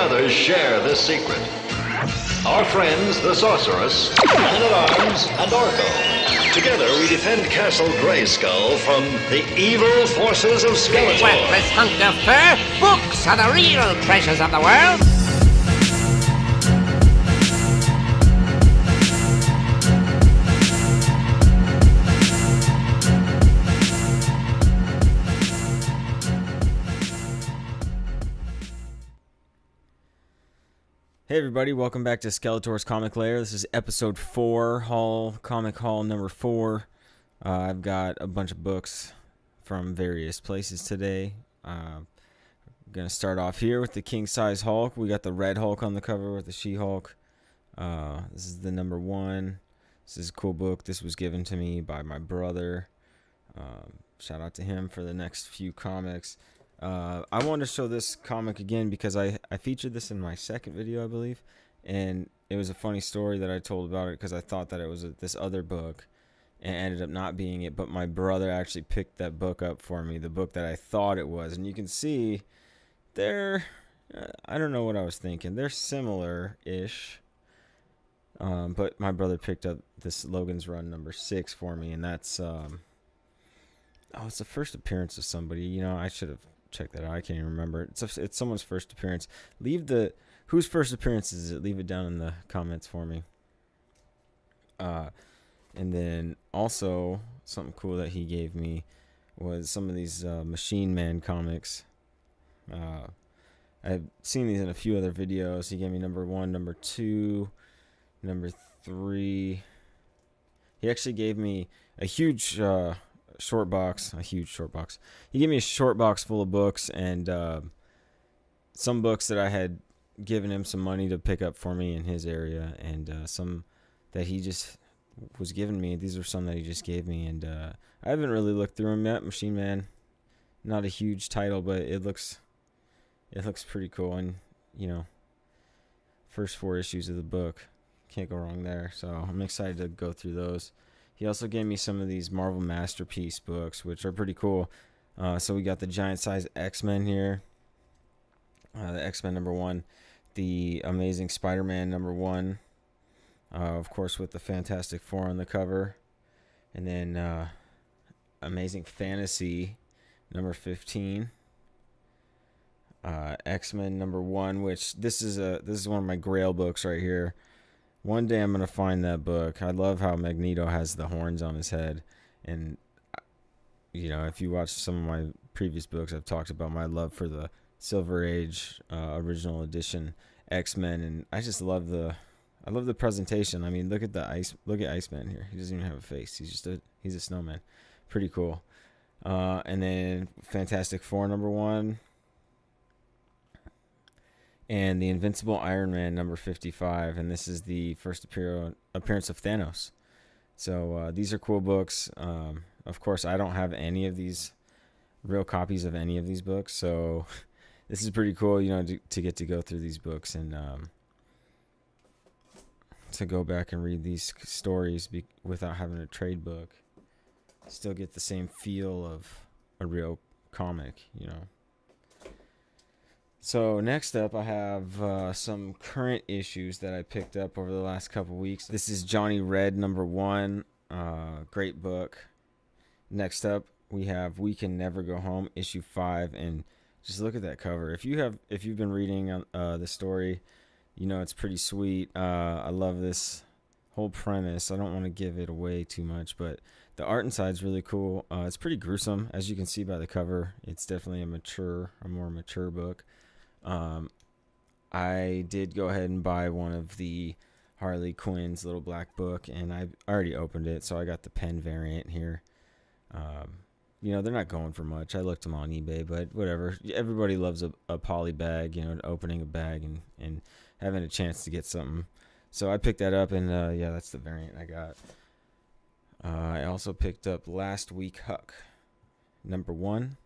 others share this secret. Our friends, the Sorceress, Man-at-Arms, and Orko. Together, we defend Castle Grayskull from the evil forces of Skeletor. Worthless hunk of fur! Books are the real treasures of the world! Hey everybody, welcome back to Skeletor's Comic Lair. This is episode 4, comic haul number 4. I've got a bunch of books from various places today. I'm going to start off here with the King Size Hulk. We got the Red Hulk on the cover with the She-Hulk. This is the number 1. This is a cool book. This was given to me by my brother. Shout out to him for the next few comics. I wanted to show this comic again because I featured this in my second video, I believe, and it was a funny story that I told about it because I thought that it was this other book and ended up not being it, but my brother actually picked that book up for me, the book that I thought it was, and you can see they're, I don't know what I was thinking, they're similar-ish, but my brother picked up this Logan's Run number 6 for me, and that's, oh, it's the first appearance of somebody, you know, I should have check that out. I can't even remember. It's someone's first appearance. Whose first appearance is it? Leave it down in the comments for me. And then also something cool that he gave me was some of these Machine Man comics. I've seen these in a few other videos. He gave me number 1, number 2, number 3. He actually gave me a huge short box. He gave me a short box full of books and some books that I had given him some money to pick up for me in his area, and some that he just was giving me. These are some that he just gave me, and I haven't really looked through them yet. Machine Man, not a huge title, but it looks pretty cool, and you know, first 4 issues of the book, can't go wrong there. So I'm excited to go through those. He also gave me some of these Marvel Masterpiece books, which are pretty cool. So we got the Giant Size X-Men here. The X-Men number 1. The Amazing Spider-Man number 1. Of course, with the Fantastic Four on the cover. And then Amazing Fantasy number 15. X-Men number 1, which this is one of my Grail books right here. One day I'm going to find that book. I love how Magneto has the horns on his head. And, you know, if you watch some of my previous books, I've talked about my love for the Silver Age original edition X-Men. And I just love the presentation. I mean, look at Iceman here. He doesn't even have a face. He's a snowman. Pretty cool. And then Fantastic Four number 1. And the Invincible Iron Man number 55, and this is the first appearance of Thanos. So these are cool books. Of course, I don't have any of these real copies of any of these books, so this is pretty cool, you know, to get to go through these books and to go back and read these stories without having a trade book. Still get the same feel of a real comic, you know. So next up, I have some current issues that I picked up over the last couple weeks. This is Johnny Red number 1, great book. Next up, we have We Can Never Go Home issue 5, and just look at that cover. If you've been reading the story, you know it's pretty sweet. I love this whole premise. I don't want to give it away too much, but the art inside is really cool. It's pretty gruesome, as you can see by the cover. It's definitely a more mature book. I did go ahead and buy one of the Harley Quinn's little black book, and I already opened it, so I got the pen variant here. You know, they're not going for much. I looked them on eBay, but whatever. Everybody loves a poly bag, you know, opening a bag and having a chance to get something. So I picked that up, and yeah, that's the variant I got. I also picked up Last Week Huck number 1.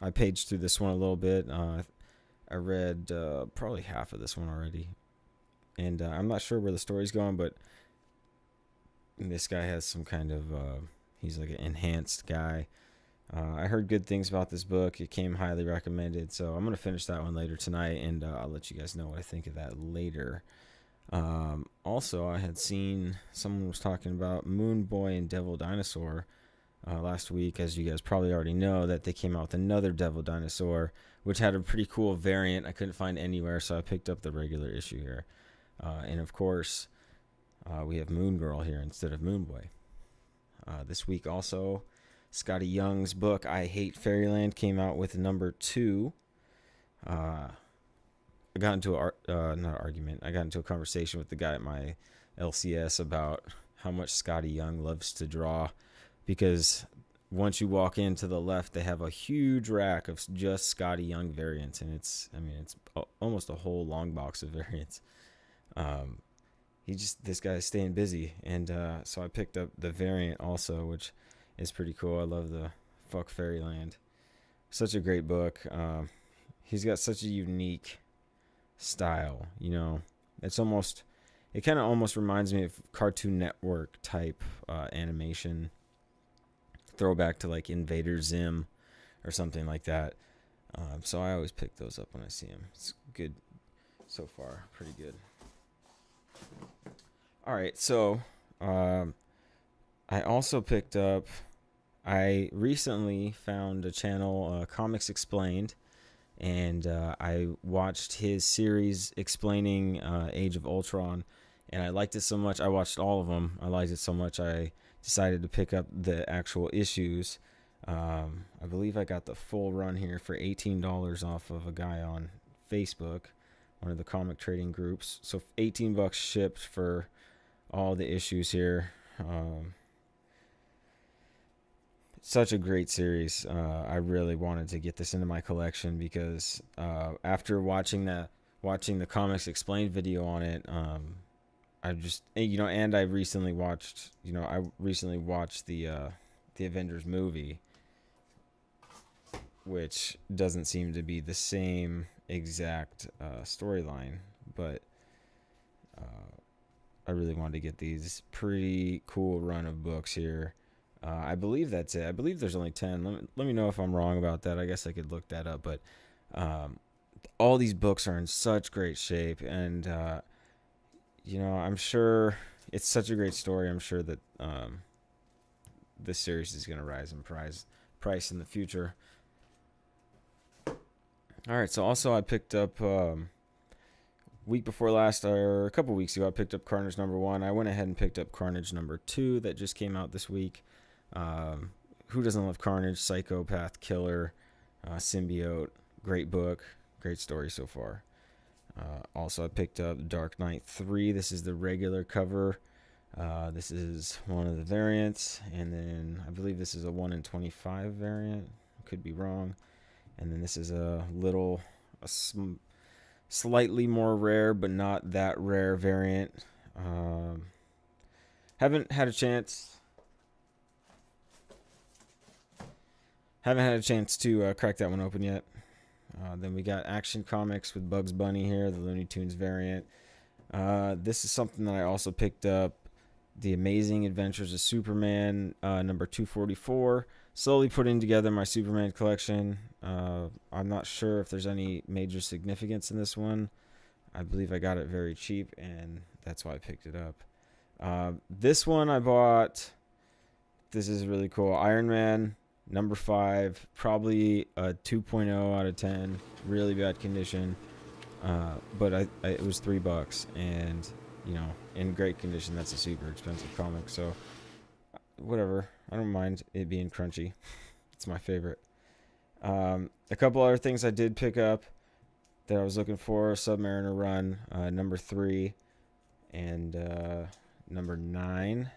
I paged through this one a little bit. I read probably half of this one already, and I'm not sure where the story's going, but this guy has some kind of he's like an enhanced guy, I heard good things about this book. It came highly recommended, so I'm going to finish that one later tonight, and I'll let you guys know what I think of that later. Also, I had seen someone was talking about Moon Boy and Devil Dinosaur last week. As you guys probably already know, that they came out with another Devil Dinosaur, which had a pretty cool variant I couldn't find anywhere, so I picked up the regular issue here. And of course, we have Moon Girl here instead of Moon Boy. This week also, Scotty Young's book I Hate Fairyland came out with number 2. I got into I got into a conversation with the guy at my LCS about how much Scotty Young loves to draw, because once you walk in to the left, they have a huge rack of just Scotty Young variants, and it's almost a whole long box of variants. This guy is staying busy, and so I picked up the variant also, which is pretty cool. I love the Fuck Fairyland. Such a great book. He's got such a unique style, you know. It kind of almost reminds me of Cartoon Network type animation, throwback to like Invader Zim or something like that. So I always pick those up when I see them. It's good so far, pretty good. All right, so I also picked up. I recently found a channel, Comics Explained, and I watched his series explaining Age of Ultron, and I liked it so much. I watched all of them. I liked it so much I decided to pick up the actual issues. I believe I got the full run here for $18 off of a guy on Facebook, one of the comic trading groups. So $18 shipped for all the issues here. Such a great series. I really wanted to get this into my collection because after watching the Comics Explained video on it, I just, and I recently watched the Avengers movie, which doesn't seem to be the same exact storyline, but I really wanted to get these pretty cool run of books here. I believe that's it. I believe there's only 10. Let me know if I'm wrong about that. I guess I could look that up, but all these books are in such great shape, and I'm sure it's such a great story. I'm sure that this series is going to rise in price in the future. All right, so also I picked up week before last, or a couple weeks ago, I picked up Carnage number 1. I went ahead and picked up Carnage number 2 that just came out this week. Who doesn't love Carnage? Psychopath killer, symbiote. Great book, great story so far. Also, I picked up Dark Knight 3. This is the regular cover. This is one of the variants, and then I believe this is a 1 in 25 variant. Could be wrong. And then this is slightly more rare, but not that rare variant. Haven't had a chance to crack that one open yet. Then we got Action Comics with Bugs Bunny here, the Looney Tunes variant. This is something that I also picked up, The Amazing Adventures of Superman, number 244. Slowly putting together my Superman collection. I'm not sure if there's any major significance in this one. I believe I got it very cheap, and that's why I picked it up. This one I bought. This is really cool. Iron Man number 5, probably a 2.0 out of 10. Really bad condition, but it was $3, and in great condition. That's a super expensive comic, so whatever. I don't mind it being crunchy. It's my favorite. A couple other things I did pick up that I was looking for: Submariner Run, number 3, and number 9,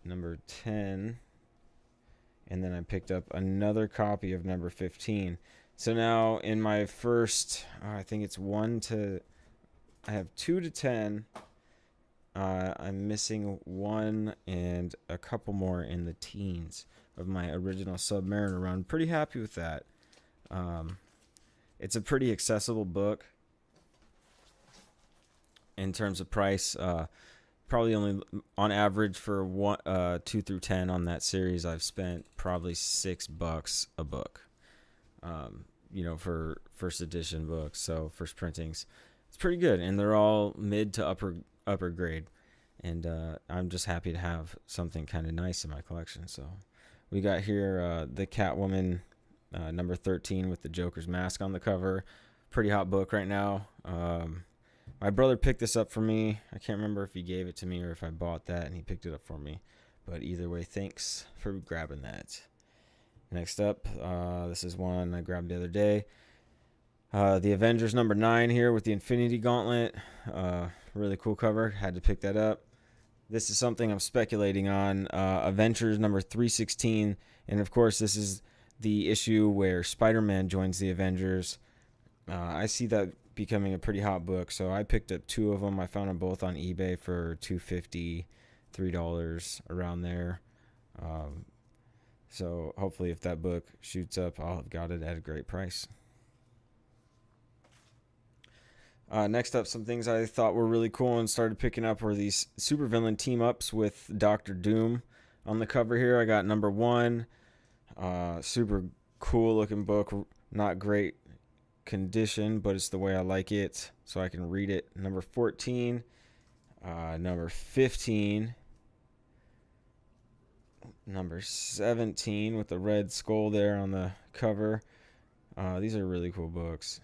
number 10, and then I picked up another copy of number 15. So now in my first, I think it's I have 2 to 10. I'm missing 1 and a couple more in the teens of my original Submariner Run. Pretty happy with that. It's a pretty accessible book in terms of price. probably only on average for 2 through 10 on that series, I've spent probably $6 a book. For first edition books, so first printings, it's pretty good, and they're all mid to upper grade, and I'm just happy to have something kind of nice in my collection. So we got here the Catwoman number 13 with the Joker's mask on the cover. Pretty hot book right now. My brother picked this up for me. I can't remember if he gave it to me or if I bought that and he picked it up for me, but either way, thanks for grabbing that. Next up, this is one I grabbed the other day. The Avengers number 9 here with the Infinity Gauntlet. Really cool cover. Had to pick that up. This is something I'm speculating on. Avengers number 316. And of course, this is the issue where Spider-Man joins the Avengers. I see that becoming a pretty hot book. So I picked up 2 of them. I found them both on eBay for $2.50, $3 around there. So hopefully if that book shoots up, I'll have got it at a great price. Next up, some things I thought were really cool and started picking up were these supervillain team-ups with Dr. Doom on the cover here. I got number 1. Super cool looking book. Not great condition, but it's the way I like it, so I can read it. Number 14. Number 15. Number 17 with the red skull there on the cover. These are really cool books.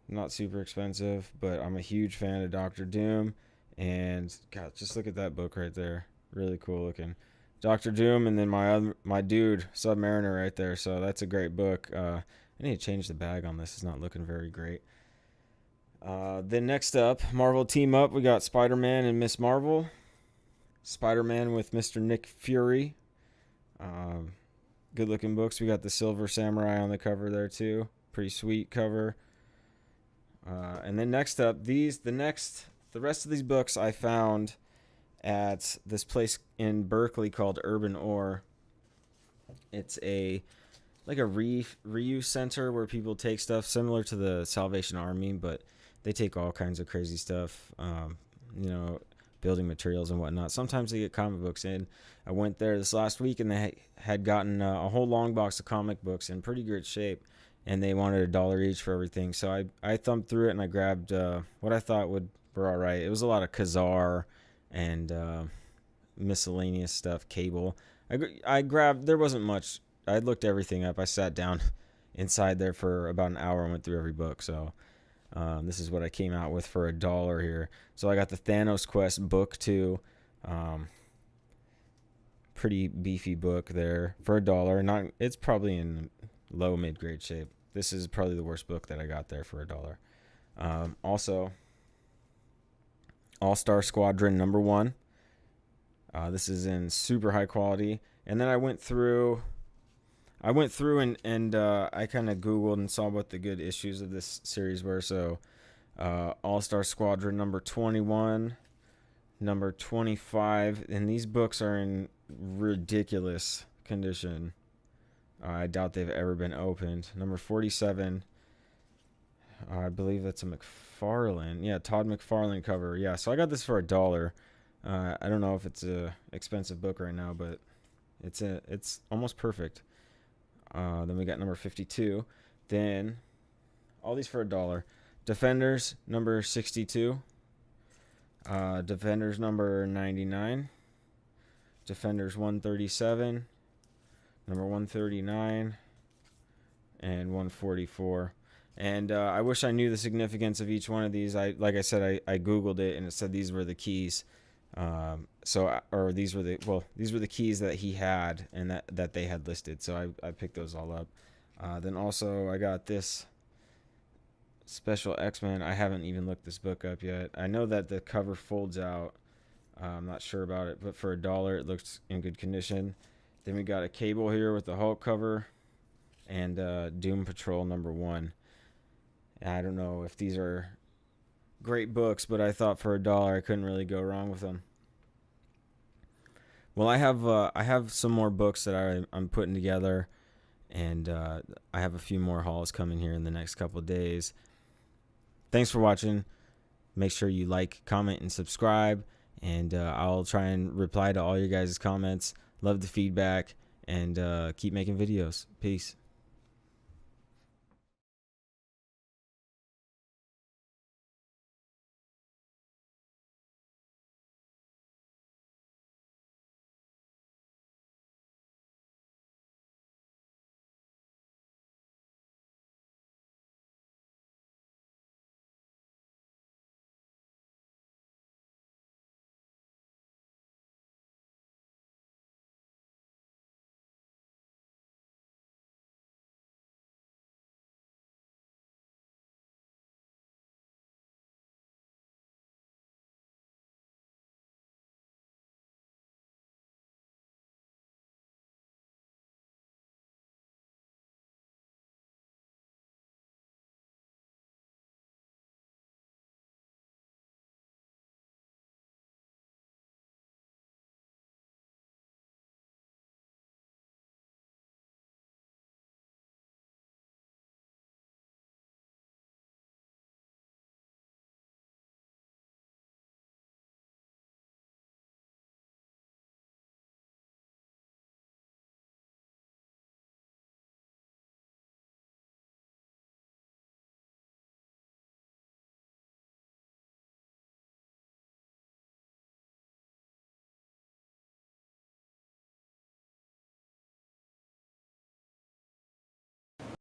Not super expensive, but I'm a huge fan of Dr. Doom. And God, just look at that book right there. Really cool looking. Dr. Doom, and then my dude Submariner right there. So that's a great book. I need to change the bag on this. It's not looking very great. Then next up, Marvel team up. We got Spider-Man and Miss Marvel. Spider-Man with Mr. Nick Fury. Good looking books. We got the Silver Samurai on the cover there too. Pretty sweet cover. And then next up, the rest of these books I found at this place in Berkeley called Urban Ore. It's a reuse center where people take stuff similar to the Salvation Army, but they take all kinds of crazy stuff. Building materials and whatnot. Sometimes they get comic books in. I went there this last week and they had gotten a whole long box of comic books in pretty good shape, and they wanted $1 each for everything. So I thumbed through it and I grabbed what I thought were all right. It was a lot of Khazar and miscellaneous stuff, Cable. I grabbed, there wasn't much. I looked everything up. I sat down inside there for about an hour and went through every book. So this is what I came out with for $1 here. So I got the Thanos Quest book too. Pretty beefy book there for $1. It's probably in low mid-grade shape. This is probably the worst book that I got there for $1. Also, All-Star Squadron number 1. This is in super high quality. And then I went through and I kind of Googled and saw what the good issues of this series were. So All-Star Squadron number 21, number 25, and these books are in ridiculous condition. I doubt they've ever been opened. Number 47, I believe that's a McFarlane. Yeah, Todd McFarlane cover. Yeah, so I got this for $1. I don't know if it's a expensive book right now, but it's almost perfect. Then we got number 52. Then all these for $1. Defenders number 62. Defenders number 99. Defenders 137. Number 139. And 144. And I wish I knew the significance of each one of these. Like I said, I Googled it and it said these were the keys. These were the keys that he had and that they had listed. So I picked those all up. Then also I got this Special X-Men. I haven't even looked this book up yet. I know that the cover folds out. I'm not sure about it, but for $1 it looks in good condition. Then we got a Cable here with the Hulk cover and Doom Patrol number 1. I don't know if these are great books, but I thought for $1 I couldn't really go wrong with them. Well, I have some more books that I'm putting together, and I have a few more hauls coming here in the next couple of days. Thanks for watching. Make sure you like, comment, and subscribe. And I'll try and reply to all your guys' comments. Love the feedback. And keep making videos. Peace.